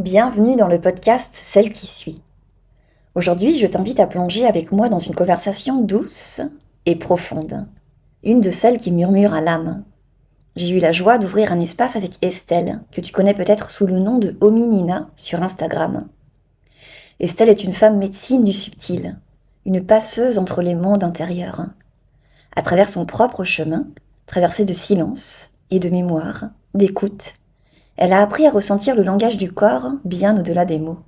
Bienvenue dans le podcast Celle qui suit. Aujourd'hui, je t'invite à plonger avec moi dans une conversation douce et profonde. Une de celles qui murmurent à l'âme. J'ai eu la joie d'ouvrir un espace avec Estelle, que tu connais peut-être sous le nom de Hominina sur Instagram. Estelle est une femme médecine du subtil, une passeuse entre les mondes intérieurs. À travers son propre chemin, traversé de silence et de mémoire, d'écoute, elle a appris à ressentir le langage du corps bien au-delà des mots.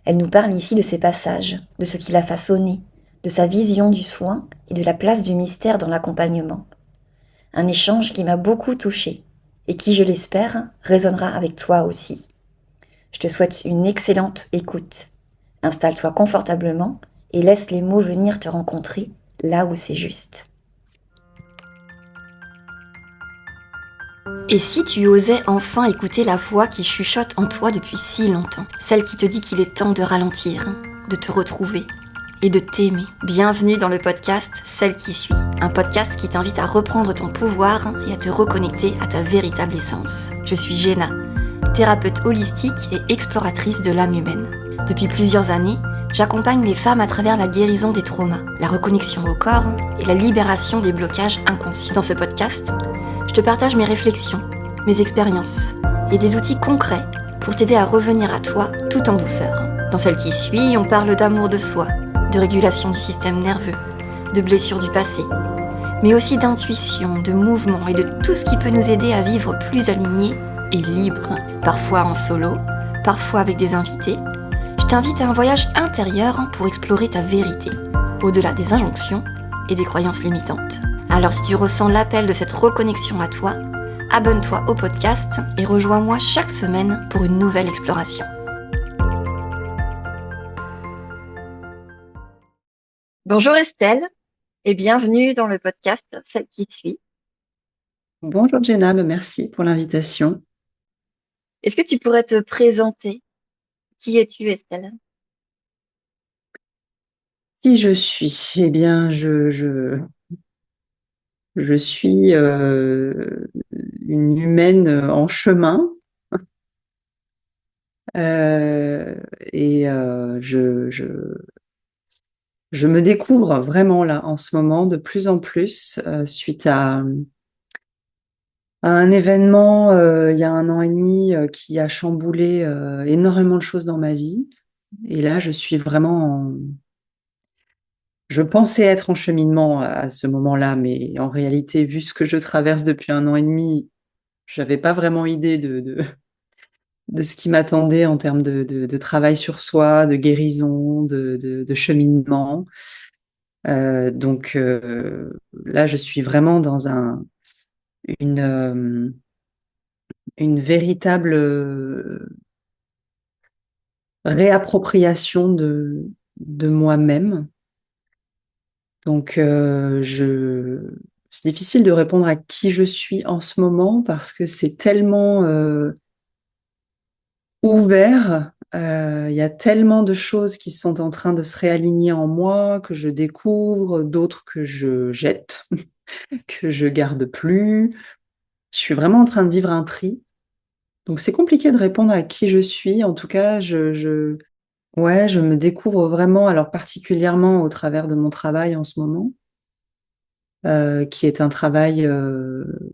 Elle nous parle ici de ses passages, de ce qui l'a façonné, de sa vision du soin et de la place du mystère dans l'accompagnement. Un échange qui m'a beaucoup touchée et qui, je l'espère, résonnera avec toi aussi. Je te souhaite une excellente écoute. Installe-toi confortablement et laisse les mots venir te rencontrer là où c'est juste. Et si tu osais enfin écouter la voix qui chuchote en toi depuis si longtemps, celle qui te dit qu'il est temps de ralentir, de te retrouver et de t'aimer. Bienvenue dans le podcast Celle qui suit, un podcast qui t'invite à reprendre ton pouvoir et à te reconnecter à ta véritable essence. Je suis Jenna, thérapeute holistique et exploratrice de l'âme humaine. Depuis plusieurs années, j'accompagne les femmes à travers la guérison des traumas, la reconnexion au corps et la libération des blocages inconscients. Dans ce podcast, je te partage mes réflexions, mes expériences et des outils concrets pour t'aider à revenir à toi tout en douceur. Dans Celle qui suit, on parle d'amour de soi, de régulation du système nerveux, de blessures du passé, mais aussi d'intuition, de mouvement et de tout ce qui peut nous aider à vivre plus alignés et libres, parfois en solo, parfois avec des invités. Je t'invite à un voyage intérieur pour explorer ta vérité, au-delà des injonctions et des croyances limitantes. Alors si tu ressens l'appel de cette reconnexion à toi, abonne-toi au podcast et rejoins-moi chaque semaine pour une nouvelle exploration. Bonjour Estelle et bienvenue dans le podcast Celle qui suit. Bonjour Jenna, merci pour l'invitation. Est-ce que tu pourrais te présenter? Qui es-tu Estelle? Qui je suis? Eh bien, je suis une humaine en chemin et je me découvre vraiment là en ce moment de plus en plus suite à un événement il y a 1 an et demi qui a chamboulé énormément de choses dans ma vie. Et là, je suis vraiment Je pensais être en cheminement à ce moment-là, mais en réalité, vu ce que je traverse depuis 1 an et demi, je n'avais pas vraiment idée de ce qui m'attendait en termes de travail sur soi, de guérison, de cheminement. Là, je suis vraiment dans une, euh, une véritable réappropriation de moi-même. C'est difficile de répondre à qui je suis en ce moment parce que c'est tellement ouvert. Il y a tellement de choses qui sont en train de se réaligner en moi, que je découvre, d'autres que je jette, que je garde plus. Je suis vraiment en train de vivre un tri. Donc c'est compliqué de répondre à qui je suis. En tout cas, ouais, je me découvre vraiment, alors particulièrement au travers de mon travail en ce moment. Qui est un travail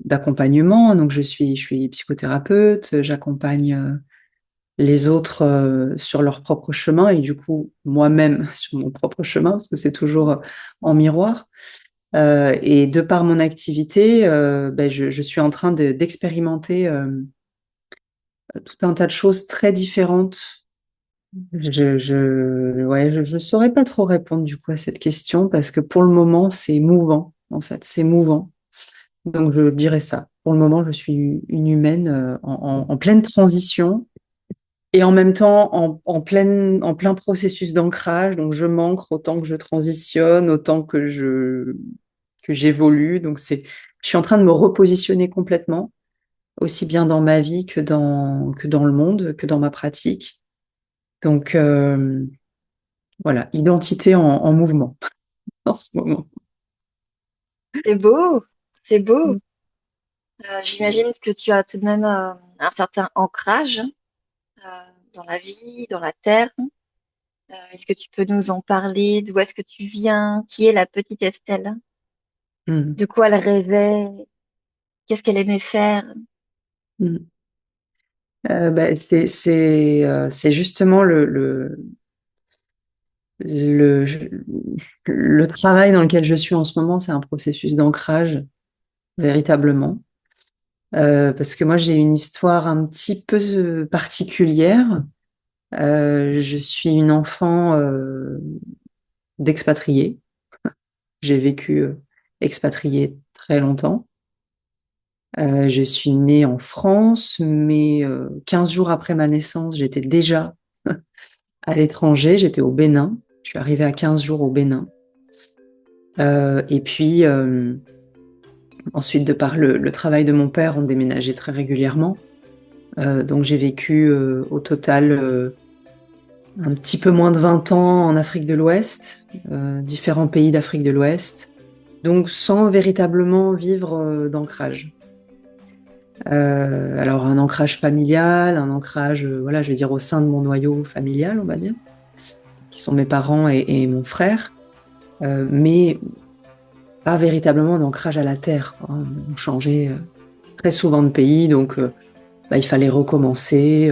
d'accompagnement. Donc, je suis psychothérapeute, j'accompagne les autres sur leur propre chemin et du coup, moi-même sur mon propre chemin, parce que c'est toujours en miroir. Et de par mon activité, je suis en train d'expérimenter tout un tas de choses très différentes. Je saurais pas trop répondre du coup à cette question parce que pour le moment, c'est mouvant, en fait, c'est mouvant. Donc, je dirais ça. Pour le moment, je suis une humaine en pleine transition et en même temps en plein processus d'ancrage. Donc, je m'ancre autant que je transitionne, autant que j'évolue. Je suis en train de me repositionner complètement, aussi bien dans ma vie que dans le monde, que dans ma pratique. Donc, voilà, identité en mouvement en ce moment. C'est beau, c'est beau. J'imagine que tu as tout de même un certain ancrage. dans la vie, dans la terre. Est-ce que tu peux nous en parler? D'où est-ce que tu viens? Qui est la petite Estelle? Mm. De quoi elle rêvait? Qu'est-ce qu'elle aimait faire? Mm. C'est justement le, le travail dans lequel je suis en ce moment, c'est un processus d'ancrage, véritablement. Parce que moi, j'ai une histoire un petit peu particulière. Je suis une enfant d'expatriés. J'ai vécu expatriée très longtemps. Je suis née en France, mais 15 jours après ma naissance, j'étais déjà à l'étranger. J'étais au Bénin. Je suis arrivée à 15 jours au Bénin. Et puis, ensuite, de par le travail de mon père, on déménageait très régulièrement. Donc, j'ai vécu au total un petit peu moins de 20 ans en Afrique de l'Ouest, différents pays d'Afrique de l'Ouest, donc sans véritablement vivre d'ancrage. Alors un ancrage familial, un ancrage, voilà, je vais dire au sein de mon noyau familial, on va dire, qui sont mes parents et mon frère, mais pas véritablement d'ancrage à la terre, quoi. On changeait très souvent de pays, donc il fallait recommencer,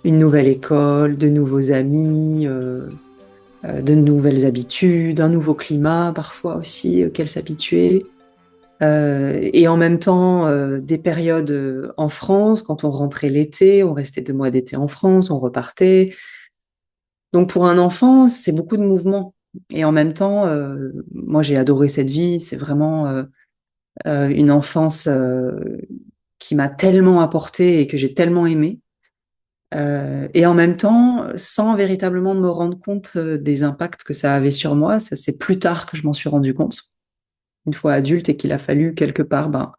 une nouvelle école, de nouveaux amis, de nouvelles habitudes, un nouveau climat parfois aussi auquel s'habituer. Et en même temps, des périodes en France, quand on rentrait l'été, on restait 2 mois d'été en France, on repartait. Donc pour un enfant, c'est beaucoup de mouvements. Et en même temps, moi j'ai adoré cette vie, c'est vraiment une enfance qui m'a tellement apporté et que j'ai tellement aimé. Et en même temps, sans véritablement me rendre compte des impacts que ça avait sur moi, ça c'est plus tard que je m'en suis rendu compte, une fois adulte, et qu'il a fallu quelque part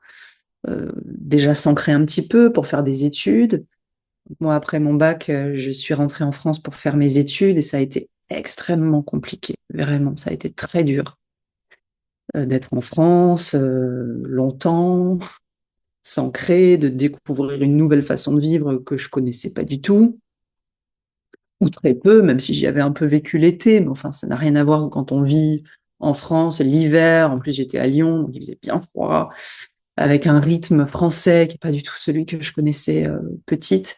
déjà s'ancrer un petit peu pour faire des études. Moi, après mon bac, je suis rentrée en France pour faire mes études et ça a été extrêmement compliqué, vraiment, ça a été très dur d'être en France longtemps, s'ancrer, de découvrir une nouvelle façon de vivre que je connaissais pas du tout, ou très peu, même si j'y avais un peu vécu l'été, mais enfin, ça n'a rien à voir quand on vit en France l'hiver. En plus, j'étais à Lyon, donc il faisait bien froid, avec un rythme français qui n'est pas du tout celui que je connaissais petite.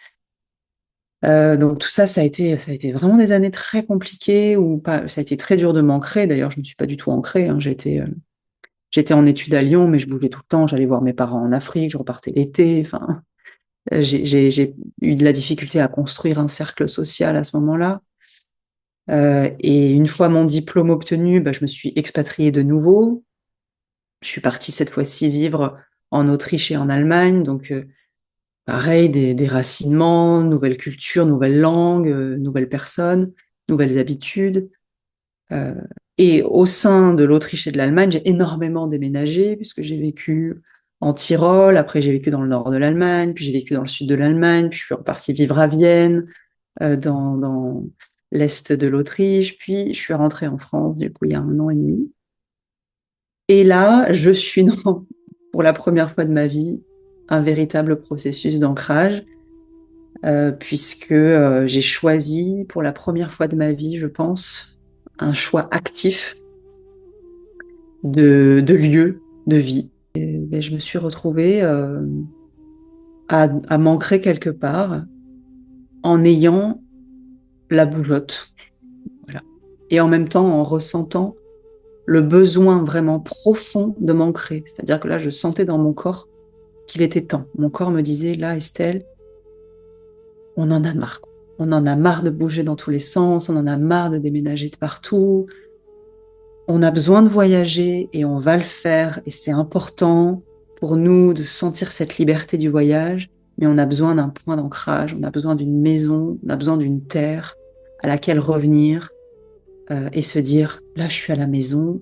Donc tout ça, ça a été vraiment des années très compliquées, où pas, ça a été très dur de m'ancrer. D'ailleurs, je ne me suis pas du tout ancrée, hein. J'étais en études à Lyon, mais je bougeais tout le temps. J'allais voir mes parents en Afrique, je repartais l'été. Enfin, j'ai eu de la difficulté à construire un cercle social à ce moment-là. Et une fois mon diplôme obtenu, je me suis expatriée de nouveau. Je suis partie cette fois-ci vivre en Autriche et en Allemagne. Donc, pareil, des déracinements, nouvelle culture, nouvelle langue, nouvelles personnes, nouvelles habitudes. Euh, et au sein de l'Autriche et de l'Allemagne, j'ai énormément déménagé, puisque j'ai vécu en Tyrol, après j'ai vécu dans le nord de l'Allemagne, puis j'ai vécu dans le sud de l'Allemagne, puis je suis repartie vivre à Vienne, dans l'est de l'Autriche, puis je suis rentrée en France, du coup, il y a 1 an et demi. Et là, je suis dans, pour la première fois de ma vie, un véritable processus d'ancrage, puisque j'ai choisi, pour la première fois de ma vie, je pense, un choix actif de lieu de vie. Et je me suis retrouvée à m'ancrer quelque part en ayant la bougeotte. Voilà. Et en même temps, en ressentant le besoin vraiment profond de m'ancrer. C'est-à-dire que là, je sentais dans mon corps qu'il était temps. Mon corps me disait, là, Estelle, on en a marre. On en a marre de bouger dans tous les sens, on en a marre de déménager de partout. On a besoin de voyager et on va le faire. Et c'est important pour nous de sentir cette liberté du voyage, mais on a besoin d'un point d'ancrage, on a besoin d'une maison, on a besoin d'une terre à laquelle revenir et se dire, là, je suis à la maison,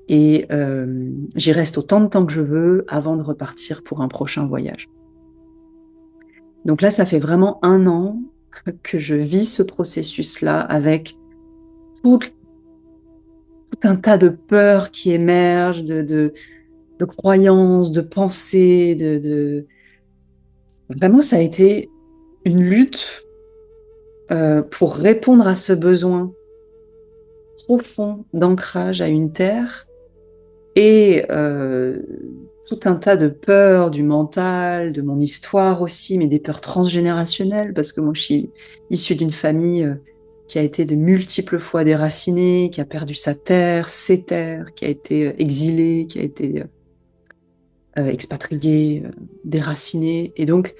et j'y reste autant de temps que je veux avant de repartir pour un prochain voyage. Donc là, ça fait vraiment 1 an que je vis ce processus-là avec tout, tout un tas de peurs qui émergent, de croyances, de pensées, Vraiment, ça a été une lutte pour répondre à ce besoin profond d'ancrage à une terre et tout un tas de peurs du mental, de mon histoire aussi, mais des peurs transgénérationnelles, parce que moi je suis issue d'une famille qui a été de multiples fois déracinée, qui a perdu sa terre, ses terres, qui a été exilée, qui a été expatriée, déracinée. Et donc,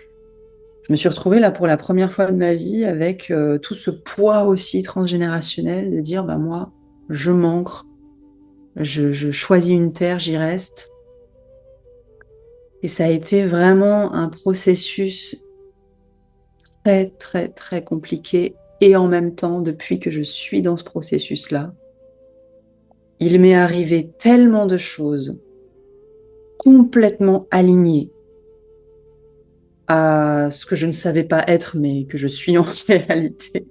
je me suis retrouvée là pour la première fois de ma vie avec tout ce poids aussi transgénérationnel de dire, bah moi, je m'ancre, je choisis une terre, j'y reste. Et ça a été vraiment un processus très, très, très compliqué. Et en même temps, depuis que je suis dans ce processus-là, il m'est arrivé tellement de choses complètement alignées à ce que je ne savais pas être, mais que je suis en réalité,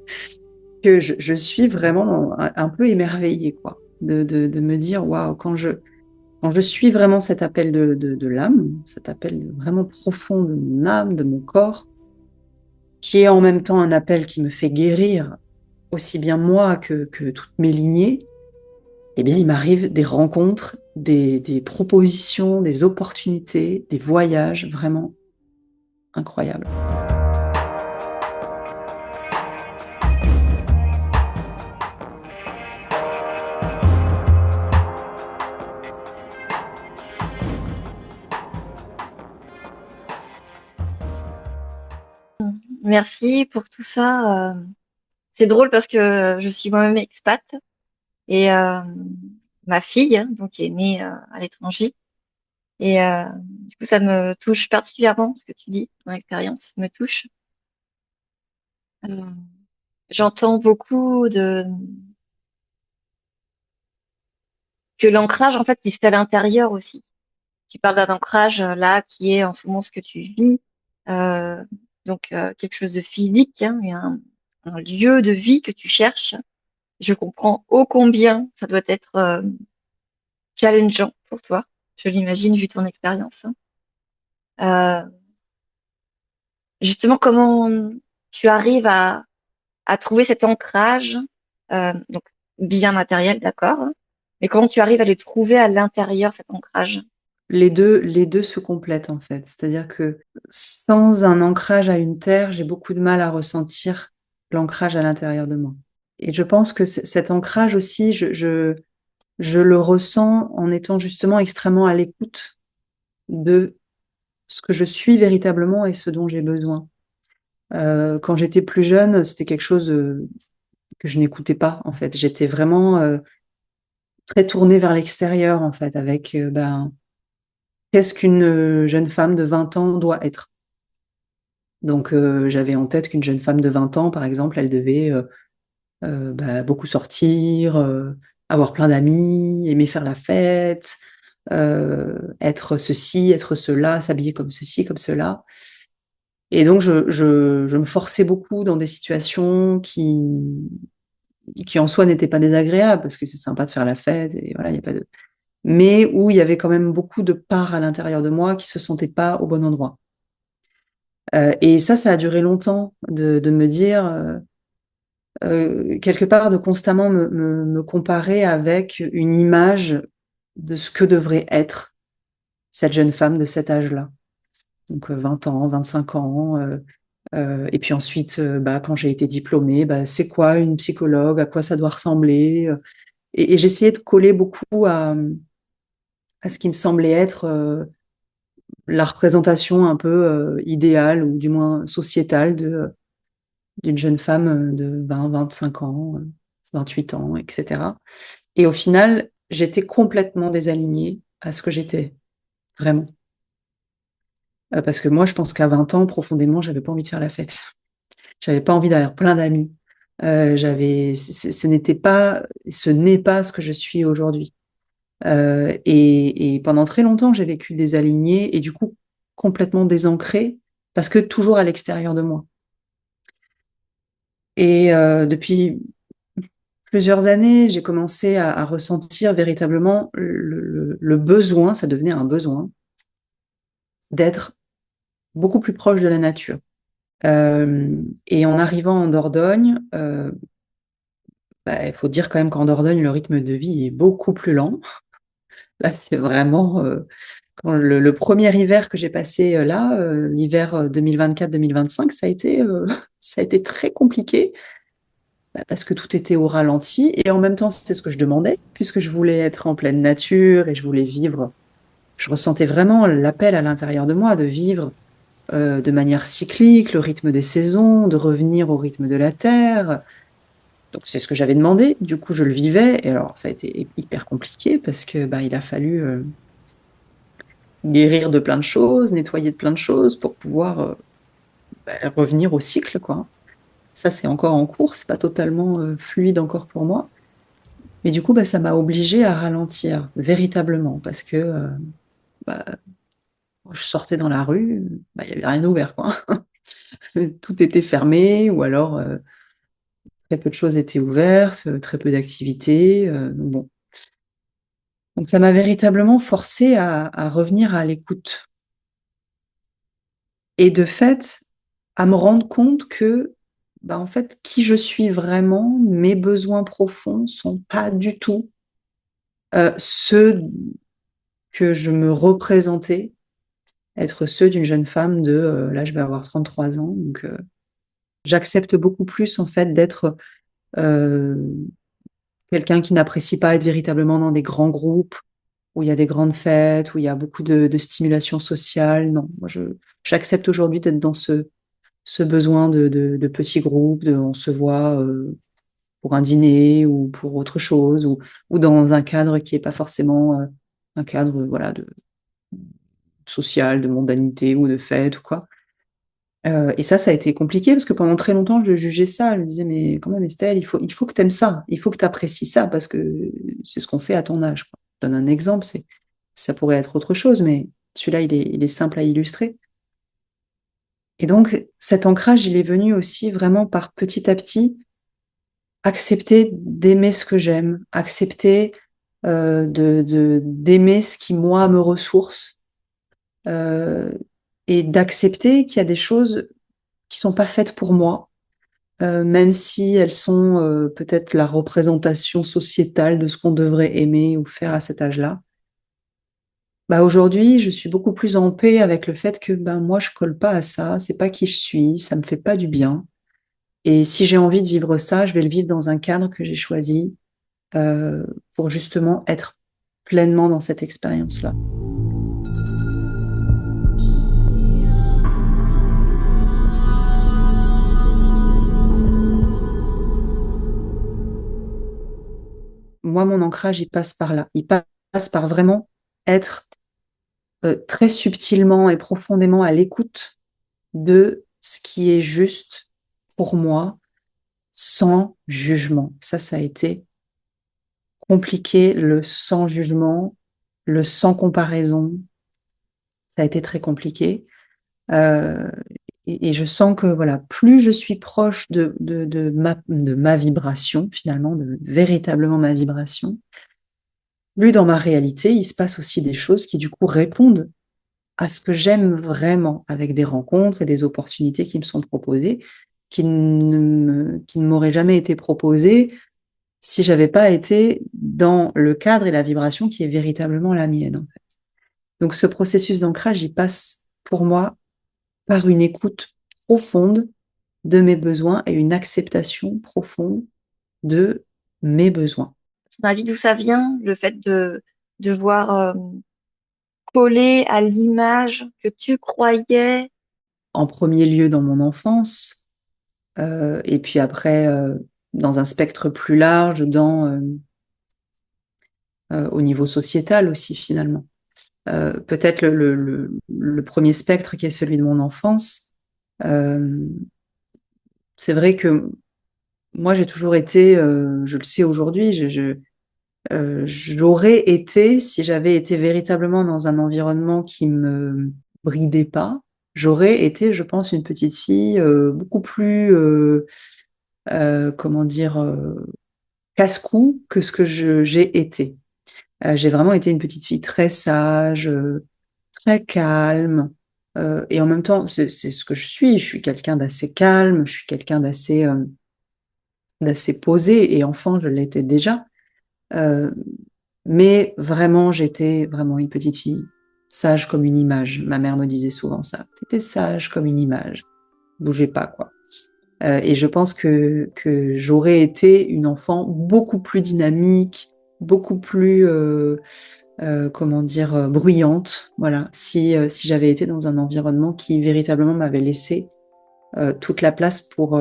que je suis vraiment un peu émerveillée, quoi, de me dire, waouh, quand je suis vraiment cet appel de l'âme, cet appel vraiment profond de mon âme, de mon corps, qui est en même temps un appel qui me fait guérir aussi bien moi que toutes mes lignées, eh bien, il m'arrive des rencontres, des propositions, des opportunités, des voyages vraiment incroyables. Merci pour tout ça. C'est drôle parce que je suis moi-même expat et ma fille, hein, donc, est née à l'étranger. Et du coup, ça me touche particulièrement, ce que tu dis, ton expérience me touche. Euh, J'entends beaucoup que l'ancrage, en fait, il se fait à l'intérieur aussi. Tu parles d'un ancrage là qui est en ce moment ce que tu vis, euh, donc quelque chose de physique, hein, et un lieu de vie que tu cherches. Je comprends ô combien ça doit être challengeant pour toi. Je l'imagine vu ton expérience, hein. Euh, Justement, comment tu arrives à trouver cet ancrage, donc bien matériel, d'accord, hein, mais comment tu arrives à le trouver à l'intérieur, cet ancrage? Les deux se complètent en fait. C'est-à-dire que sans un ancrage à une terre, j'ai beaucoup de mal à ressentir l'ancrage à l'intérieur de moi. Et je pense que cet ancrage aussi, je le ressens en étant justement extrêmement à l'écoute de ce que je suis véritablement et ce dont j'ai besoin. Quand j'étais plus jeune, c'était quelque chose que je n'écoutais pas en fait. J'étais vraiment très tournée vers l'extérieur en fait, avec ben, qu'est-ce qu'une jeune femme de 20 ans doit être. Donc j'avais en tête qu'une jeune femme de 20 ans, par exemple, elle devait bah, beaucoup sortir, avoir plein d'amis, aimer faire la fête, être ceci, être cela, s'habiller comme ceci, comme cela. Et donc, je me forçais beaucoup dans des situations qui en soi n'étaient pas désagréables, parce que c'est sympa de faire la fête, et voilà, il y a pas de... mais où il y avait quand même beaucoup de parts à l'intérieur de moi qui se sentaient pas au bon endroit. Et ça a duré longtemps de me dire, quelque part, de constamment me comparer avec une image de ce que devrait être cette jeune femme de cet âge-là. Donc 20 ans, 25 ans. Et puis ensuite, bah, quand j'ai été diplômée, bah, c'est quoi une psychologue, à quoi ça doit ressembler. Et j'essayais de coller beaucoup à ce qui me semblait être la représentation un peu idéale, ou du moins sociétale, d'une jeune femme de 20, 25 ans, 28 ans, etc. Et au final, j'étais complètement désalignée à ce que j'étais, vraiment. Parce que moi, je pense qu'à 20 ans, profondément, j'avais pas envie de faire la fête. J'avais pas envie d'avoir plein d'amis. Ce n'était pas, ce n'est pas ce que je suis aujourd'hui. Et pendant très longtemps, j'ai vécu désaligné et du coup complètement désancrée parce que toujours à l'extérieur de moi. Et depuis plusieurs années, j'ai commencé à ressentir véritablement le besoin, ça devenait un besoin, d'être beaucoup plus proche de la nature. Et en arrivant en Dordogne, il faut dire quand même qu'en Dordogne, le rythme de vie est beaucoup plus lent. Là, c'est vraiment quand le premier hiver que j'ai passé là, l'hiver 2024-2025, ça a été très compliqué parce que tout était au ralenti et en même temps, c'était ce que je demandais puisque je voulais être en pleine nature et je voulais vivre. Je ressentais vraiment l'appel à l'intérieur de moi de vivre de manière cyclique, le rythme des saisons, de revenir au rythme de la terre. Donc c'est ce que j'avais demandé. Du coup, je le vivais et alors ça a été hyper compliqué parce que il a fallu guérir de plein de choses, nettoyer de plein de choses pour pouvoir revenir au cycle, quoi. Ça, c'est encore en cours, c'est pas totalement fluide encore pour moi. Mais du coup, ça m'a obligée à ralentir, véritablement, parce que bah, je sortais dans la rue, il n'y avait rien ouvert, quoi. Tout était fermé, ou alors très peu de choses étaient ouvertes, très peu d'activités. Bon. Donc ça m'a véritablement forcée à revenir à l'écoute. Et de fait, à me rendre compte que, en fait, qui je suis vraiment, mes besoins profonds sont pas du tout ceux que je me représentais être ceux d'une jeune femme de, là je vais avoir 33 ans, donc j'accepte beaucoup plus en fait d'être euh, quelqu'un qui n'apprécie pas être véritablement dans des grands groupes, où il y a des grandes fêtes, où il y a beaucoup de stimulation sociale. Non, moi j'accepte aujourd'hui d'être dans ce besoin de petits groupes, on se voit pour un dîner ou pour autre chose, ou dans un cadre qui n'est pas forcément un cadre voilà, social, de mondanité ou de fête ou quoi. Et ça a été compliqué parce que pendant très longtemps, je jugeais ça. Je me disais, mais quand même, Estelle, il faut que tu aimes ça, il faut que tu apprécies ça parce que c'est ce qu'on fait à ton âge, quoi. Je donne un exemple, ça pourrait être autre chose, mais celui-là, il est simple à illustrer. Et donc, cet ancrage, il est venu aussi vraiment par petit à petit accepter d'aimer ce que j'aime, accepter d'aimer ce qui, moi, me ressource, euh, et d'accepter qu'il y a des choses qui sont pas faites pour moi, même si elles sont peut-être la représentation sociétale de ce qu'on devrait aimer ou faire à cet âge-là. Aujourd'hui, je suis beaucoup plus en paix avec le fait que moi, je colle pas à ça, c'est pas qui je suis, ça me fait pas du bien. Et si j'ai envie de vivre ça, je vais le vivre dans un cadre que j'ai choisi euh, pour justement être pleinement dans cette expérience-là. Moi, mon ancrage, il passe par là. Il passe par vraiment être très subtilement et profondément à l'écoute de ce qui est juste pour moi, sans jugement. Ça a été compliqué, le sans jugement, le sans comparaison, ça a été très compliqué. Euh, et je sens que voilà, plus je suis proche de ma vibration, finalement, de véritablement ma vibration, plus dans ma réalité, il se passe aussi des choses qui, du coup, répondent à ce que j'aime vraiment avec des rencontres et des opportunités qui me sont proposées, qui ne m'auraient jamais été proposées si j'avais pas été dans le cadre et la vibration qui est véritablement la mienne, en fait. Donc ce processus d'ancrage, il passe pour moi par une écoute profonde de mes besoins et une acceptation profonde de mes besoins. Ton avis, d'où ça vient, le fait de devoir coller à l'image que tu croyais? En premier lieu dans mon enfance, et puis après dans un spectre plus large, au niveau sociétal aussi finalement. Peut-être le premier spectre qui est celui de mon enfance, euh, c'est vrai que moi j'ai toujours été, je le sais aujourd'hui, j'aurais été, si j'avais été véritablement dans un environnement qui me bridait pas, j'aurais été, je pense, une petite fille beaucoup plus, comment dire, casse-cou que ce que j'ai été. J'ai vraiment été une petite fille très sage, très calme, Et en même temps, c'est ce que je suis. Je suis quelqu'un d'assez calme, je suis quelqu'un d'assez posé, et enfant, je l'étais déjà. Euh, mais vraiment, j'étais vraiment une petite fille, sage comme une image. Ma mère me disait souvent ça. T'étais sage comme une image. Bougez pas, quoi. Et je pense que j'aurais été une enfant beaucoup plus dynamique, beaucoup plus, comment dire, bruyante, voilà, si j'avais été dans un environnement qui véritablement m'avait laissé toute la place pour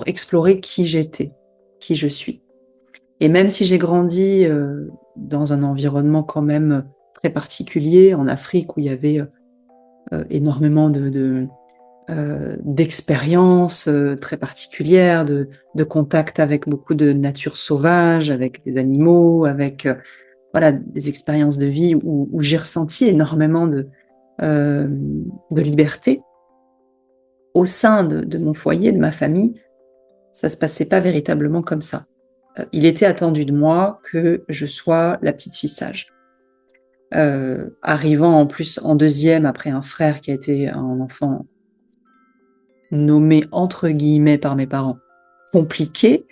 explorer qui j'étais, qui je suis. Et même si j'ai grandi dans un environnement quand même très particulier, en Afrique, où il y avait énormément d'expériences très particulières, de contact avec beaucoup de nature sauvage, avec des animaux, avec voilà, des expériences de vie où j'ai ressenti énormément de liberté. Au sein de mon foyer, de ma famille, ça ne se passait pas véritablement comme ça. Il était attendu de moi que je sois la petite fille sage. Arrivant en plus en deuxième après un frère qui a été un enfant nommé entre guillemets par mes parents compliqué,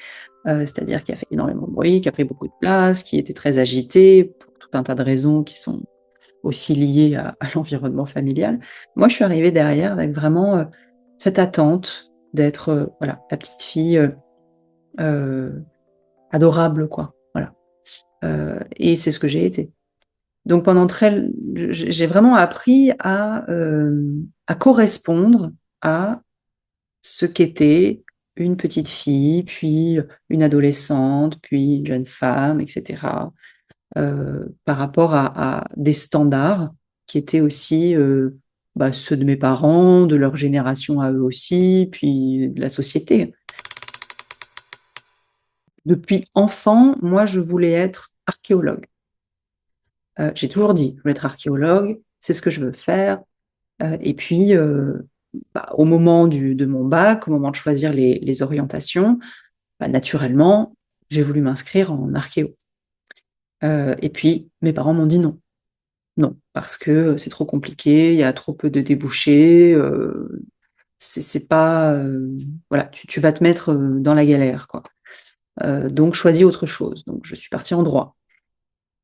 c'est-à-dire qui a fait énormément de bruit, qui a pris beaucoup de place, qui était très agité pour tout un tas de raisons qui sont aussi liées à l'environnement familial. Moi, je suis arrivée derrière avec vraiment cette attente d'être voilà, la petite fille adorable, quoi. Voilà. Et c'est ce que j'ai été. Donc pendant j'ai vraiment appris à correspondre à ce qu'était une petite fille, puis une adolescente, puis une jeune femme, etc. Par rapport à des standards qui étaient aussi ceux de mes parents, de leur génération à eux aussi, puis de la société. Depuis enfant, moi, je voulais être archéologue. J'ai toujours dit, je voulais être archéologue, c'est ce que je veux faire. Et puis, au moment de mon bac, au moment de choisir les orientations, naturellement, j'ai voulu m'inscrire en archéo. Et puis, mes parents m'ont dit non. Non, parce que c'est trop compliqué, il y a trop peu de débouchés, c'est pas... voilà, tu vas te mettre dans la galère, quoi. Donc, choisis autre chose. Donc, je suis partie en droit.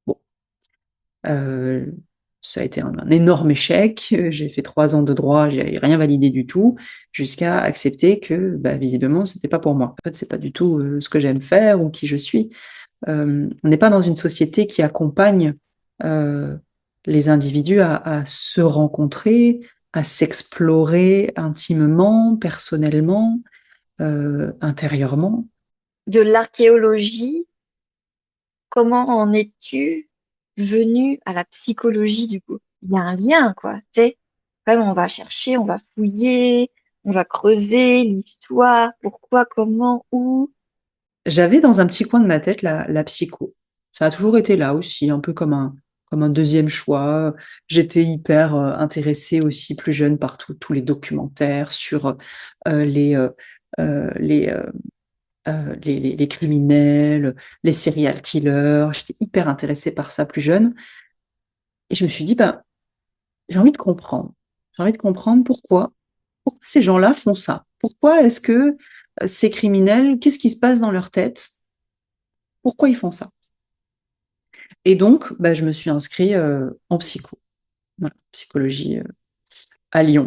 Bon. Ça a été un énorme échec. J'ai fait 3 ans de droit, j'ai rien validé du tout, jusqu'à accepter que visiblement, c'était pas pour moi. En fait, c'est pas du tout ce que j'aime faire ou qui je suis. On n'est pas dans une société qui accompagne les individus à se rencontrer, à s'explorer intimement, personnellement, intérieurement. De l'archéologie, comment en es-tu venu à la psychologie du coup? Il y a un lien, quoi. Tu sais, quand même, on va chercher, on va fouiller, on va creuser l'histoire, pourquoi, comment, où. J'avais dans un petit coin de ma tête la psycho. Ça a toujours été là aussi, un peu comme un deuxième choix. J'étais hyper intéressée aussi plus jeune par tous les documentaires sur euh, les, euh, euh, les, euh, les criminels, les serial killers. J'étais hyper intéressée par ça plus jeune. Et je me suis dit, j'ai envie de comprendre. J'ai envie de comprendre pourquoi ces gens-là font ça. Pourquoi est-ce que ces criminels, qu'est-ce qui se passe dans leur tête? Pourquoi ils font ça? Et donc, je me suis inscrite en psycho, voilà, psychologie à Lyon.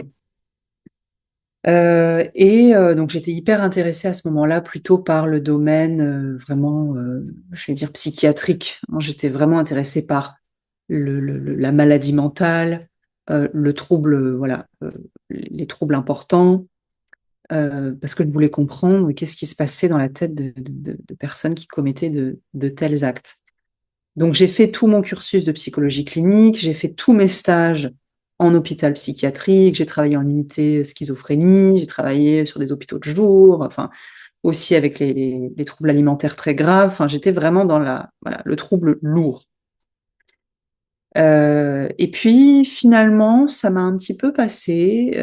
Donc, j'étais hyper intéressée à ce moment-là plutôt par le domaine vraiment, je vais dire, psychiatrique, hein. J'étais vraiment intéressée par la maladie mentale, le trouble, voilà, les troubles importants, parce que je voulais comprendre qu'est-ce qui se passait dans la tête de personnes qui commettaient de tels actes. Donc, j'ai fait tout mon cursus de psychologie clinique, j'ai fait tous mes stages en hôpital psychiatrique, j'ai travaillé en unité schizophrénie, j'ai travaillé sur des hôpitaux de jour, enfin, aussi avec les troubles alimentaires très graves. Enfin, j'étais vraiment dans voilà, le trouble lourd. Et puis, finalement, ça m'a un petit peu passé.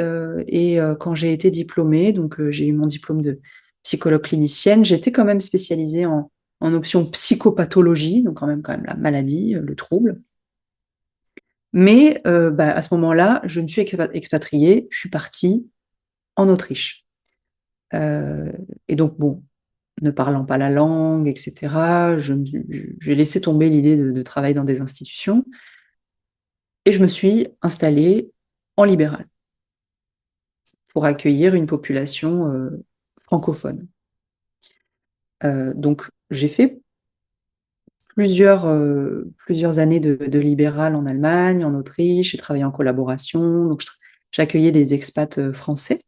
Et quand j'ai été diplômée, donc j'ai eu mon diplôme de psychologue clinicienne, j'étais quand même spécialisée en option psychopathologie, donc quand même la maladie, le trouble. Mais à ce moment-là, je me suis expatriée, je suis partie en Autriche. Et donc, bon, ne parlant pas la langue, etc., j'ai laissé tomber l'idée de travailler dans des institutions et je me suis installée en libéral pour accueillir une population francophone. Donc, j'ai fait plusieurs années de libéral en Allemagne, en Autriche, j'ai travaillé en collaboration, donc j'accueillais des expats français.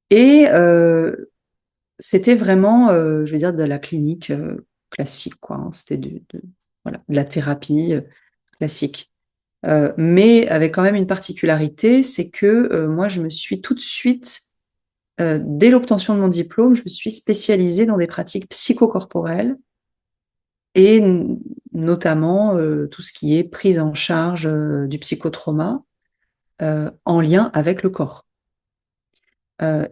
Et c'était vraiment, je veux dire, de la clinique classique, quoi, hein. C'était voilà, de la thérapie classique. Mais avec quand même une particularité, c'est que moi, je me suis tout de suite, dès l'obtention de mon diplôme, je me suis spécialisée dans des pratiques psychocorporelles et notamment tout ce qui est prise en charge du psychotrauma en lien avec le corps.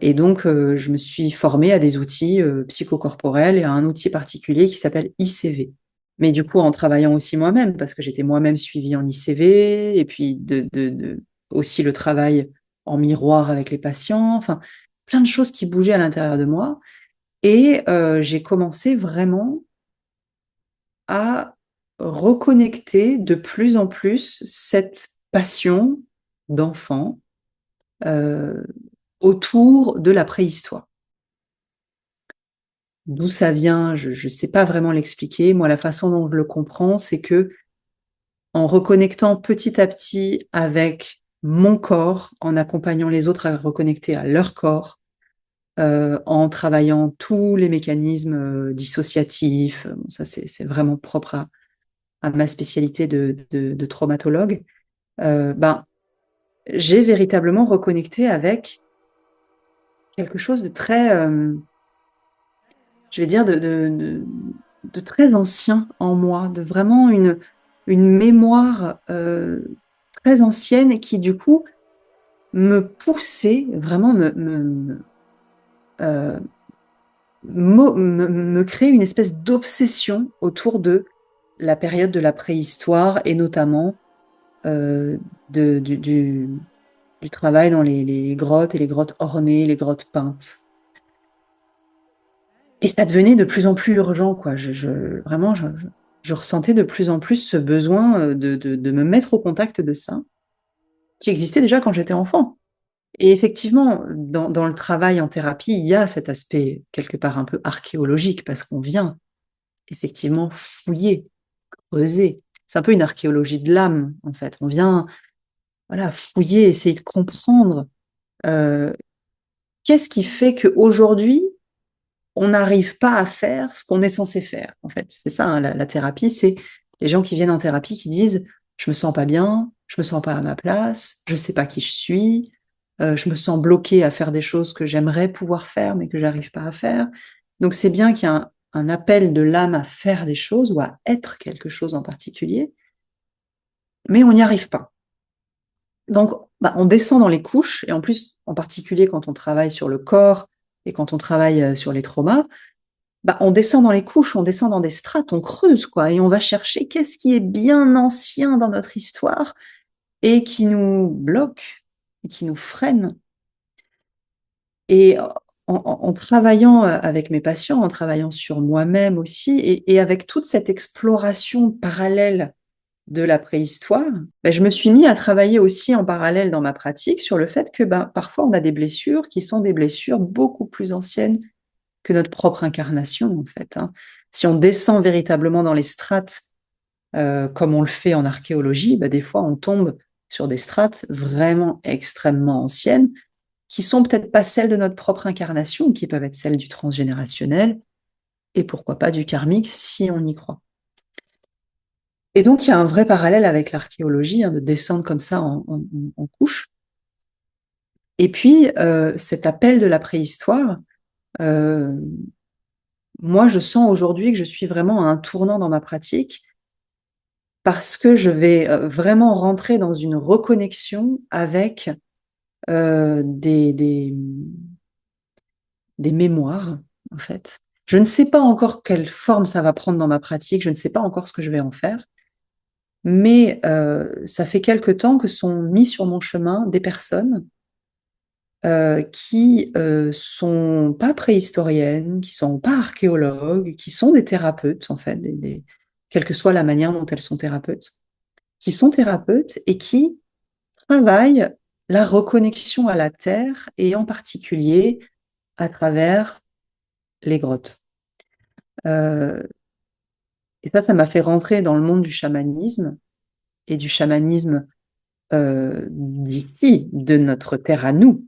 Et donc, je me suis formée à des outils psychocorporels et à un outil particulier qui s'appelle ICV. Mais du coup, en travaillant aussi moi-même, parce que j'étais moi-même suivie en ICV, et puis aussi le travail en miroir avec les patients, enfin, plein de choses qui bougeaient à l'intérieur de moi. Et j'ai commencé vraiment à reconnecter de plus en plus cette passion d'enfant autour de la préhistoire. D'où ça vient, je ne sais pas vraiment l'expliquer. Moi, la façon dont je le comprends, c'est que en reconnectant petit à petit avec mon corps, en accompagnant les autres à reconnecter à leur corps, en travaillant tous les mécanismes dissociatifs, ça c'est vraiment propre à ma spécialité de traumatologue, j'ai véritablement reconnecté avec quelque chose de très, je vais dire, de très ancien en moi, de vraiment une mémoire très ancienne qui, du coup, me poussait, vraiment me créer une espèce d'obsession autour de la période de la préhistoire et notamment du travail dans les grottes et les grottes ornées, les grottes peintes. Et ça devenait de plus en plus urgent, quoi. Vraiment, je ressentais de plus en plus ce besoin de me mettre au contact de ça, qui existait déjà quand j'étais enfant. Et effectivement, dans le travail en thérapie, il y a cet aspect quelque part un peu archéologique, parce qu'on vient effectivement fouiller, creuser. C'est un peu une archéologie de l'âme, en fait. On vient, voilà, fouiller, essayer de comprendre qu'est-ce qui fait qu'aujourd'hui, on n'arrive pas à faire ce qu'on est censé faire, en fait. C'est ça, hein, la thérapie, c'est les gens qui viennent en thérapie qui disent « je me sens pas bien, je me sens pas à ma place, je sais pas qui je suis, je me sens bloquée à faire des choses que j'aimerais pouvoir faire, mais que j'arrive pas à faire ». Donc c'est bien qu'il y a un appel de l'âme à faire des choses ou à être quelque chose en particulier, mais on n'y arrive pas. Donc, on descend dans les couches, et en plus, en particulier quand on travaille sur le corps et quand on travaille sur les traumas, on descend dans les couches, on descend dans des strates, on creuse, quoi, et on va chercher qu'est-ce qui est bien ancien dans notre histoire et qui nous bloque, et qui nous freine. Et en travaillant avec mes patients, en travaillant sur moi-même aussi, et avec toute cette exploration parallèle de la préhistoire, je me suis mis à travailler aussi en parallèle dans ma pratique sur le fait que parfois on a des blessures qui sont des blessures beaucoup plus anciennes que notre propre incarnation, en fait, hein. Si on descend véritablement dans les strates, comme on le fait en archéologie, des fois on tombe sur des strates vraiment extrêmement anciennes, qui sont peut-être pas celles de notre propre incarnation, qui peuvent être celles du transgénérationnel, et pourquoi pas du karmique, si on y croit. Et donc, il y a un vrai parallèle avec l'archéologie, hein, de descendre comme ça en couches. Et puis, cet appel de la préhistoire, moi, je sens aujourd'hui que je suis vraiment à un tournant dans ma pratique parce que je vais vraiment rentrer dans une reconnexion avec des mémoires, en fait. Je ne sais pas encore quelle forme ça va prendre dans ma pratique, je ne sais pas encore ce que je vais en faire, Mais ça fait quelque temps que sont mis sur mon chemin des personnes qui sont pas préhistoriennes, qui sont pas archéologues, qui sont des thérapeutes, en fait, quelle que soit la manière dont elles sont thérapeutes, qui sont thérapeutes et qui travaillent la reconnexion à la terre et en particulier à travers les grottes. Euh, et ça m'a fait rentrer dans le monde du chamanisme et du chamanisme d'ici, de notre terre à nous,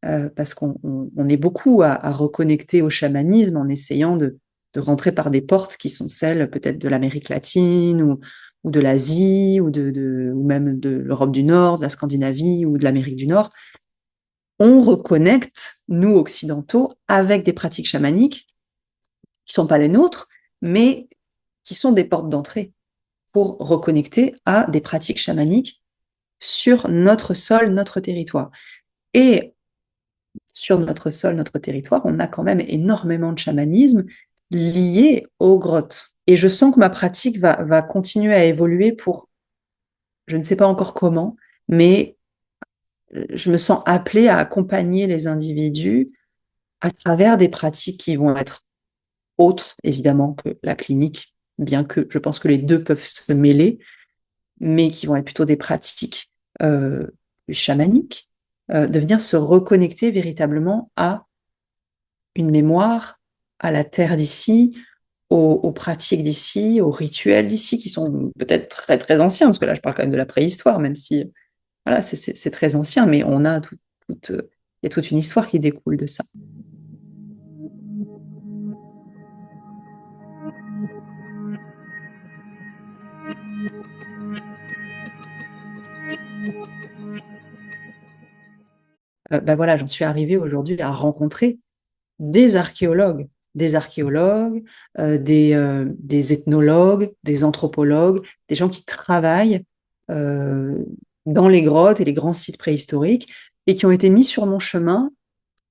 parce qu'on est beaucoup à reconnecter au chamanisme en essayant de rentrer par des portes qui sont celles peut-être de l'Amérique latine ou de l'Asie ou même de l'Europe du Nord, de la Scandinavie ou de l'Amérique du Nord. On reconnecte, nous occidentaux, avec des pratiques chamaniques qui ne sont pas les nôtres, mais qui sont des portes d'entrée pour reconnecter à des pratiques chamaniques sur notre sol, notre territoire. Et sur notre sol, notre territoire, on a quand même énormément de chamanisme lié aux grottes. Et je sens que ma pratique va continuer à évoluer pour, je ne sais pas encore comment, mais je me sens appelée à accompagner les individus à travers des pratiques qui vont être autres, évidemment, que la clinique, bien que je pense que les deux peuvent se mêler, mais qui vont être plutôt des pratiques chamaniques, de venir se reconnecter véritablement à une mémoire, à la terre d'ici, aux pratiques d'ici, aux rituels d'ici, qui sont peut-être très très anciens, parce que là je parle quand même de la préhistoire, même si voilà, c'est très ancien, mais on a il y a toute une histoire qui découle de ça. Ben voilà, j'en suis arrivée aujourd'hui à rencontrer des archéologues, des ethnologues, des anthropologues, des gens qui travaillent dans les grottes et les grands sites préhistoriques et qui ont été mis sur mon chemin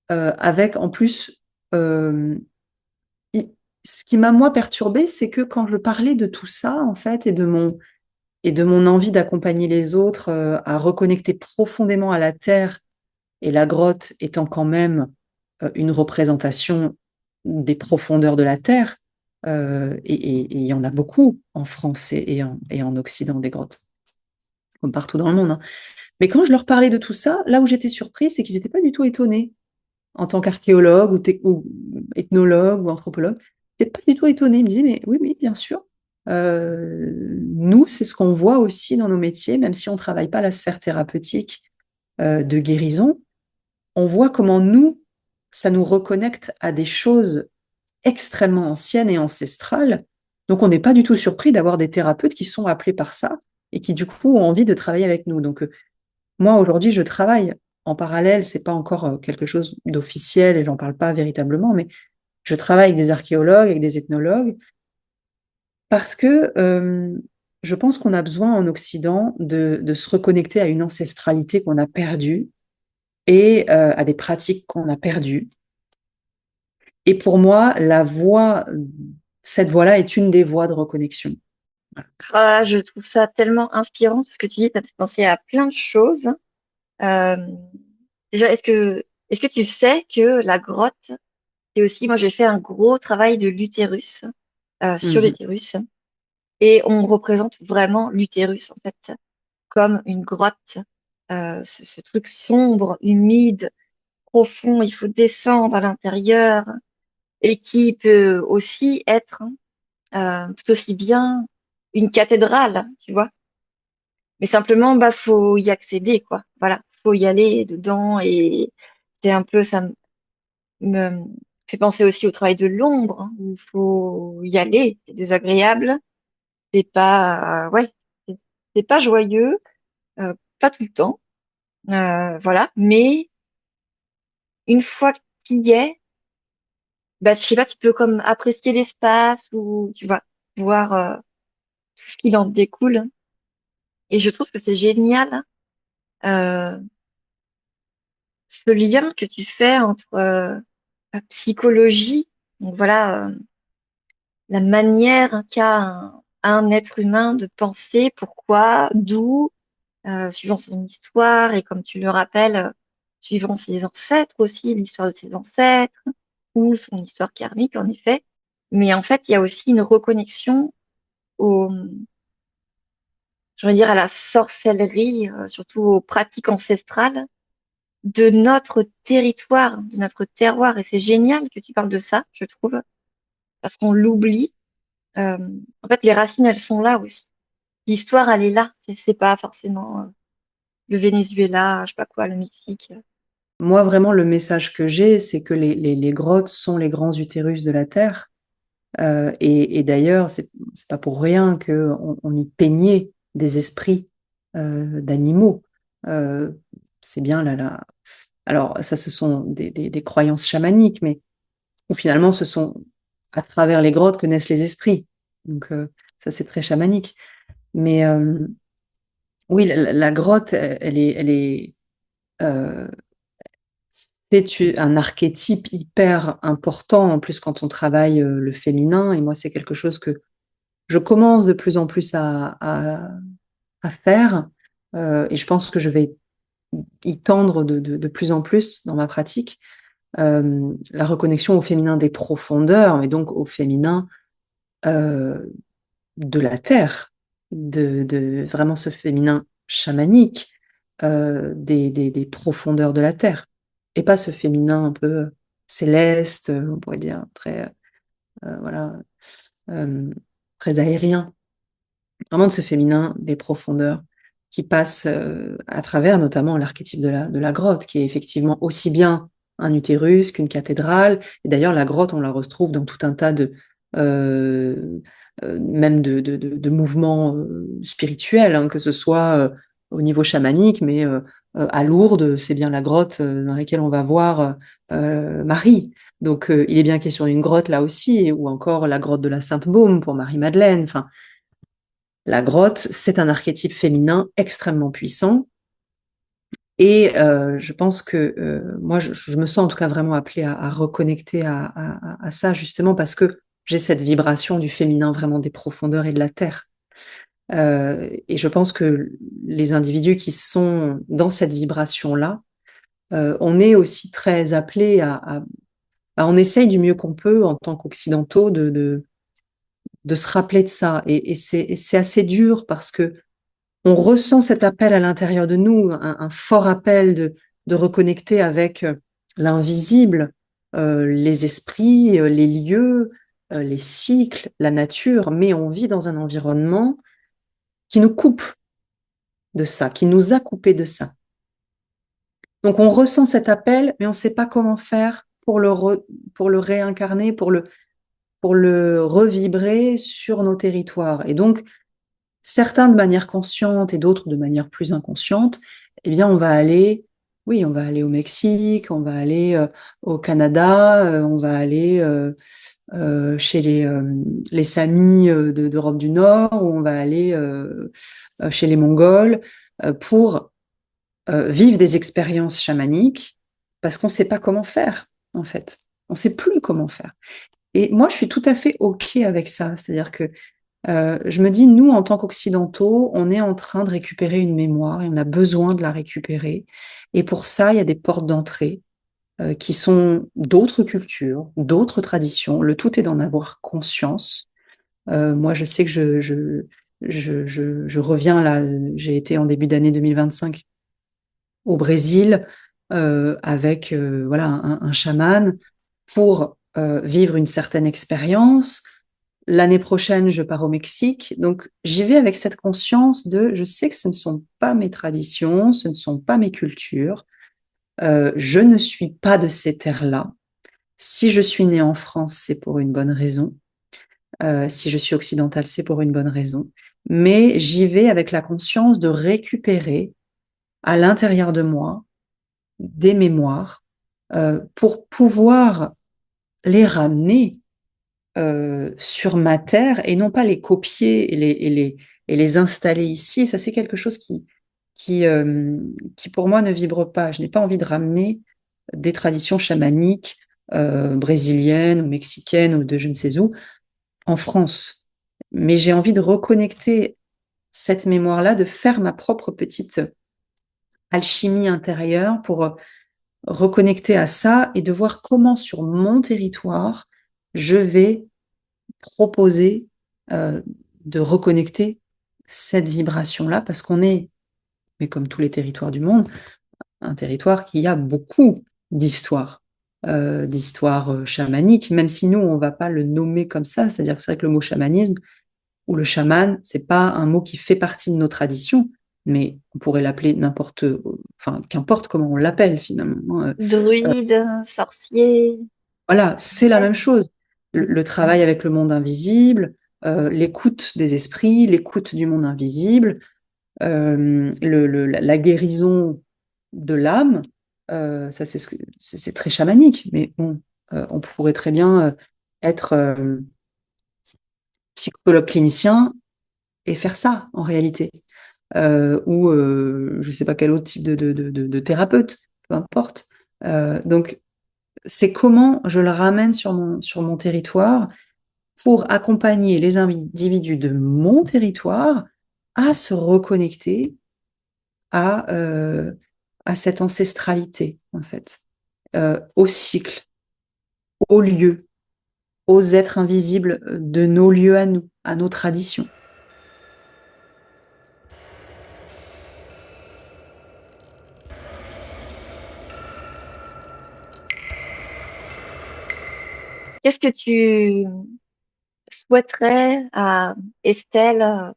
avec en plus, ce qui m'a moi perturbée, c'est que quand je parlais de tout ça en fait et de mon envie d'accompagner les autres à reconnecter profondément à la terre et la grotte étant quand même une représentation des profondeurs de la Terre, et il y en a beaucoup en France et en Occident des grottes, comme partout dans le monde, hein. Mais quand je leur parlais de tout ça, là où j'étais surprise, c'est qu'ils n'étaient pas du tout étonnés. En tant qu'archéologue ou ethnologue ou anthropologue, ils n'étaient pas du tout étonnés. Ils me disaient, mais oui, oui, bien sûr. Nous, c'est ce qu'on voit aussi dans nos métiers, même si on ne travaille pas la sphère thérapeutique de guérison, on voit comment nous, ça nous reconnecte à des choses extrêmement anciennes et ancestrales. Donc, on n'est pas du tout surpris d'avoir des thérapeutes qui sont appelés par ça et qui, du coup, ont envie de travailler avec nous. Donc, moi, aujourd'hui, je travaille en parallèle. C'est pas encore quelque chose d'officiel et j'en parle pas véritablement, mais je travaille avec des archéologues, avec des ethnologues, parce que je pense qu'on a besoin en Occident de se reconnecter à une ancestralité qu'on a perdue et à des pratiques qu'on a perdues. Et pour moi, cette voie-là est une des voies de reconnexion. Ah, je trouve ça tellement inspirant, ce que tu dis, ça me fait penser à plein de choses. Euh, Déjà, est-ce que tu sais que la grotte, c'est aussi, moi j'ai fait un gros travail de l'utérus, sur Mhm. l'utérus, et on représente vraiment l'utérus, en fait, comme une grotte, ce truc sombre, humide, profond, il faut descendre à l'intérieur, et qui peut aussi être tout aussi bien une cathédrale, tu vois. Mais simplement, bah, faut y accéder, quoi. Voilà, faut y aller dedans et c'est un peu, ça me fait penser aussi au travail de l'ombre, hein, où il faut y aller. C'est désagréable, c'est pas, ouais, c'est c'est pas joyeux, pas tout le temps, voilà. Mais une fois que tu y es, bah, je sais pas, tu peux comme apprécier l'espace ou tu vas voir tout ce qu'il en découle. Et je trouve que c'est génial, euh, ce lien que tu fais entre la psychologie, donc voilà, la manière qu'a un être humain de penser pourquoi, d'où, suivant son histoire et comme tu le rappelles, suivant ses ancêtres aussi, l'histoire de ses ancêtres ou son histoire karmique en effet. Mais en fait, il y a aussi une reconnexion au, je veux dire, à la sorcellerie, surtout aux pratiques ancestrales de notre territoire, de notre terroir. Et c'est génial que tu parles de ça, je trouve, parce qu'on l'oublie. Euh, En fait, les racines, elles sont là aussi. L'histoire, elle est là. C'est pas forcément le Venezuela, je sais pas quoi, le Mexique. Moi, vraiment, le message que j'ai, c'est que les grottes sont les grands utérus de la Terre. Et d'ailleurs, c'est pas pour rien qu'on y peignait des esprits d'animaux. Euh, c'est bien là. Alors, ça, ce sont des croyances chamaniques, mais où finalement, ce sont à travers les grottes que naissent les esprits. Donc, ça, c'est très chamanique. Mais oui, la grotte, euh, c'est un archétype hyper important, en plus quand on travaille le féminin. Et moi, c'est quelque chose que je commence de plus en plus à faire. Et je pense que je vais y tendre de plus en plus dans ma pratique. La reconnexion au féminin des profondeurs, mais donc au féminin euh, de la terre, de vraiment ce féminin chamanique des profondeurs de la terre, et pas ce féminin un peu céleste, on pourrait dire très voilà euh, très aérien, vraiment de ce féminin des profondeurs qui passe à travers notamment l'archétype de la grotte, qui est effectivement aussi bien un utérus qu'une cathédrale. Et d'ailleurs, la grotte, on la retrouve dans tout un tas euh, même de mouvements spirituels, hein, que ce soit au niveau chamanique, mais à Lourdes, c'est bien la grotte dans laquelle on va voir Marie. Donc, il est bien question d'une grotte là aussi, ou encore la grotte de la Sainte-Baume pour Marie-Madeleine. Enfin, la grotte, c'est un archétype féminin extrêmement puissant. Et je pense que moi, je me sens en tout cas vraiment appelée à reconnecter à ça, justement parce que j'ai cette vibration du féminin vraiment des profondeurs et de la terre. Et je pense que les individus qui sont dans cette vibration-là, on est aussi très appelés on essaye du mieux qu'on peut en tant qu'occidentaux de se rappeler de ça. Et c'est assez dur parce que on ressent cet appel à l'intérieur de nous, un fort appel de reconnecter avec l'invisible, les esprits, les lieux, les cycles, la nature, mais on vit dans un environnement qui nous coupe de ça, qui nous a coupé de ça. Donc on ressent cet appel, mais on ne sait pas comment faire pour le réincarner, pour le revibrer sur nos territoires. Et donc, certains de manière consciente et d'autres de manière plus inconsciente, eh bien, oui, on va aller au Mexique, on va aller au Canada, on va aller chez les Samis d'Europe du Nord, ou on va aller chez les Mongols pour vivre des expériences chamaniques, parce qu'on ne sait pas comment faire, en fait. On ne sait plus comment faire. Et moi, je suis tout à fait OK avec ça. C'est-à-dire que je me dis, nous, en tant qu'Occidentaux, on est en train de récupérer une mémoire et on a besoin de la récupérer. Et pour ça, il y a des portes d'entrée qui sont d'autres cultures, d'autres traditions. Le tout est d'en avoir conscience. Moi, je sais que je reviens là, j'ai été en début d'année 2025 au Brésil avec voilà, un chaman pour vivre une certaine expérience. L'année prochaine, je pars au Mexique. Donc, j'y vais avec cette conscience je sais que ce ne sont pas mes traditions, ce ne sont pas mes cultures. Je ne suis pas de ces terres-là. Si je suis née en France, c'est pour une bonne raison. Si je suis occidentale, c'est pour une bonne raison. Mais j'y vais avec la conscience de récupérer à l'intérieur de moi des mémoires pour pouvoir les ramener sur ma terre et non pas les copier et les installer ici. Ça, c'est quelque chose qui, pour moi, ne vibre pas. Je n'ai pas envie de ramener des traditions chamaniques brésiliennes ou mexicaines ou de je ne sais où en France. Mais j'ai envie de reconnecter cette mémoire-là, de faire ma propre petite alchimie intérieure pour reconnecter à ça et de voir comment sur mon territoire, je vais proposer de reconnecter cette vibration-là, parce qu'on est, mais comme tous les territoires du monde, un territoire qui a beaucoup d'histoires, d'histoires chamaniques, même si nous, on ne va pas le nommer comme ça, c'est-à-dire que c'est vrai que le mot chamanisme ou le chaman, c'est pas un mot qui fait partie de nos traditions, mais on pourrait l'appeler n'importe, enfin, qu'importe comment on l'appelle finalement. Druide, sorcier. Voilà, c'est la même chose. Le travail avec le monde invisible, l'écoute des esprits, l'écoute du monde invisible, la guérison de l'âme, ça c'est très chamanique, mais bon, on pourrait très bien être psychologue clinicien et faire ça en réalité. Ou je ne sais pas quel autre type de thérapeute, peu importe. Donc, c'est comment je le ramène sur mon territoire pour accompagner les individus de mon territoire à se reconnecter à, à cette ancestralité, en fait, au cycle, aux lieux, aux êtres invisibles de nos lieux à nous, à nos traditions. Qu'est-ce que tu souhaiterais à Estelle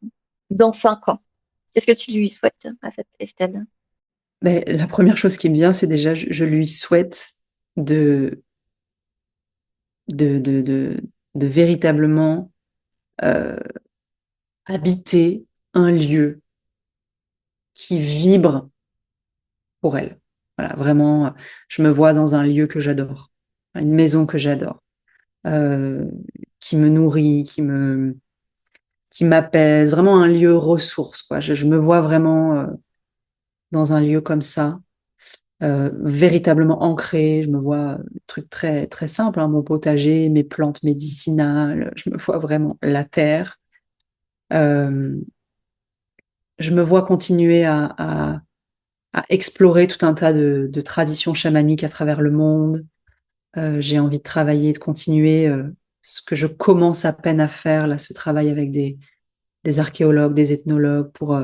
dans 5 ans? Qu'est-ce que tu lui souhaites à cette Estelle? Mais la première chose qui me vient, c'est déjà, je lui souhaite de, de, de, de, de véritablement euh, habiter un lieu qui vibre pour elle. Voilà, vraiment, je me vois dans un lieu que j'adore, une maison que j'adore, euh, qui me nourrit, qui m'apaise, vraiment un lieu ressource, quoi. Je me vois vraiment dans un lieu comme ça, véritablement ancré. Je me vois des trucs très, très simples, hein, mon potager, mes plantes médicinales. Je me vois vraiment la terre. Euh, je me vois continuer à explorer tout un tas de traditions chamaniques à travers le monde. J'ai envie de travailler, de continuer ce que je commence à peine à faire, là, ce travail avec des archéologues, des ethnologues, pour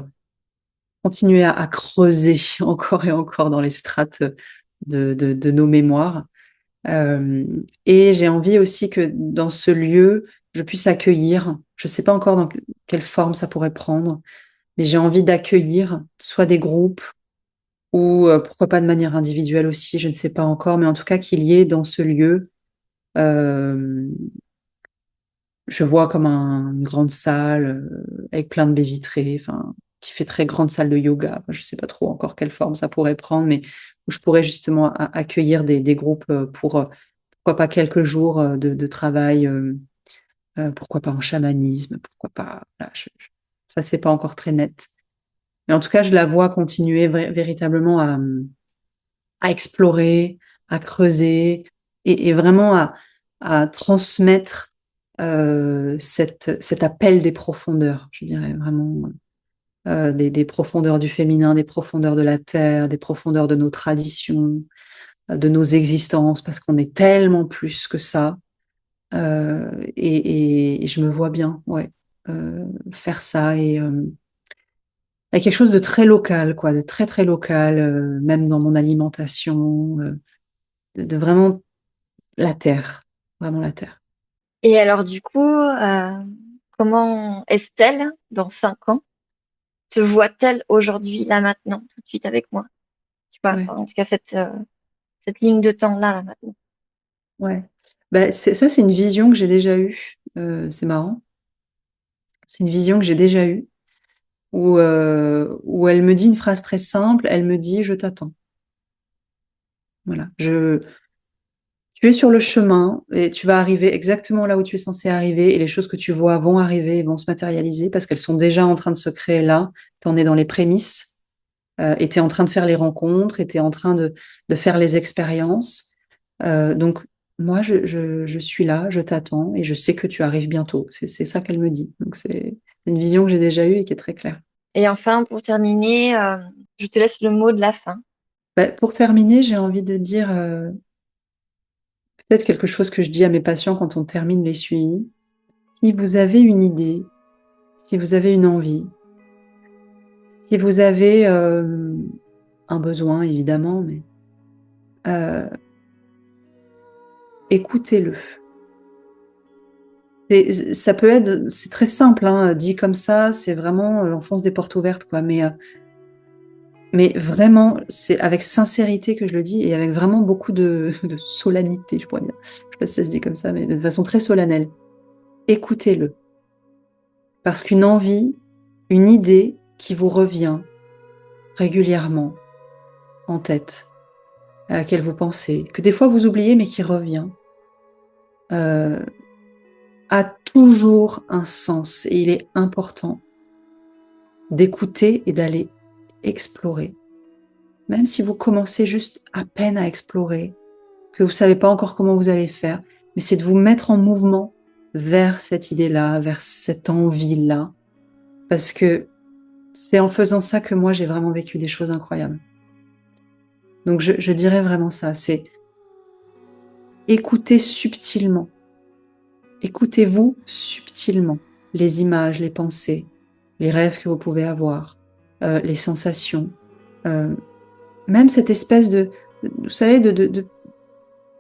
continuer à creuser encore et encore dans les strates de nos mémoires. Et j'ai envie aussi que dans ce lieu, je puisse accueillir, je ne sais pas encore dans quelle forme ça pourrait prendre, mais j'ai envie d'accueillir soit des groupes ou pourquoi pas de manière individuelle aussi, je ne sais pas encore, mais en tout cas qu'il y ait dans ce lieu, euh, je vois comme une grande salle avec plein de baies vitrées, enfin, qui fait très grande salle de yoga. Enfin, je ne sais pas trop encore quelle forme ça pourrait prendre, mais où je pourrais justement accueillir des groupes pour, pourquoi pas quelques jours de travail, pourquoi pas en chamanisme, pourquoi pas. Voilà, ça, c'est pas encore très net. Mais en tout cas, je la vois continuer véritablement à explorer, à creuser et vraiment à transmettre cet appel des profondeurs, je dirais vraiment des profondeurs du féminin, des profondeurs de la terre, des profondeurs de nos traditions, de nos existences, parce qu'on est tellement plus que ça. Et je me vois bien, ouais, faire ça et avec quelque chose de très local, quoi, de très très local, même dans mon alimentation, de vraiment la terre, vraiment la terre. Et alors du coup, comment Estelle, dans 5 ans, te voit-elle aujourd'hui, là maintenant, tout de suite avec moi? Tu vois, Ouais, en tout cas cette ligne de temps-là, là maintenant. ouais. Bah, ça, c'est une vision que j'ai déjà eue. C'est marrant. C'est une vision que j'ai déjà eue où elle me dit une phrase très simple. Elle me dit, je t'attends. Voilà. Tu es sur le chemin et tu vas arriver exactement là où tu es censé arriver et les choses que tu vois vont arriver et vont se matérialiser parce qu'elles sont déjà en train de se créer là. Tu en es dans les prémices et tu es en train de faire les rencontres et tu es en train de faire les expériences. Donc, moi, je suis là, je t'attends et je sais que tu arrives bientôt. C'est ça qu'elle me dit. Donc, c'est une vision que j'ai déjà eue et qui est très claire. Et enfin, pour terminer, je te laisse le mot de la fin. Bah, pour terminer, j'ai envie de dire peut-être quelque chose que je dis à mes patients quand on termine les suivis. Si vous avez une idée, si vous avez une envie, si vous avez un besoin, évidemment, mais euh, écoutez-le. Ça peut être, c'est très simple, hein, dit comme ça, c'est vraiment l'enfonce des portes ouvertes, quoi. Mais vraiment, c'est avec sincérité que je le dis et avec vraiment beaucoup de solennité, je pourrais dire. Je sais pas si ça se dit comme ça, mais de façon très solennelle. Écoutez-le. Parce qu'une envie, une idée qui vous revient régulièrement en tête, à laquelle vous pensez, que des fois vous oubliez mais qui revient, euh, a toujours un sens et il est important d'écouter et d'aller explorer. Même si vous commencez juste à peine à explorer, que vous ne savez pas encore comment vous allez faire, mais c'est de vous mettre en mouvement vers cette idée-là, vers cette envie-là, parce que c'est en faisant ça que moi j'ai vraiment vécu des choses incroyables. Donc je dirais vraiment ça, c'est écouter subtilement. Écoutez-vous subtilement les images, les pensées, les rêves que vous pouvez avoir, les sensations, même cette espèce vous savez, de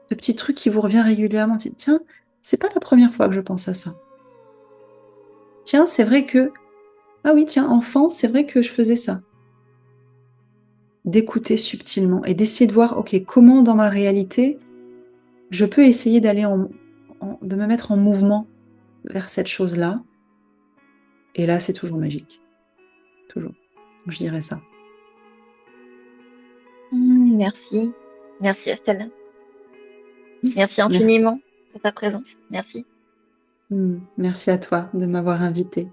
petits trucs qui vous revient régulièrement. Tiens, c'est pas la première fois que je pense à ça. Tiens, c'est vrai que, ah oui, tiens, enfant, c'est vrai que je faisais ça. D'écouter subtilement et d'essayer de voir, ok, comment dans ma réalité, je peux essayer de me mettre en mouvement vers cette chose-là. Et là, c'est toujours magique. Toujours. Je dirais ça. Merci. Merci Estelle. Merci Merci. infiniment pour ta présence. Merci. Merci à toi de m'avoir invitée.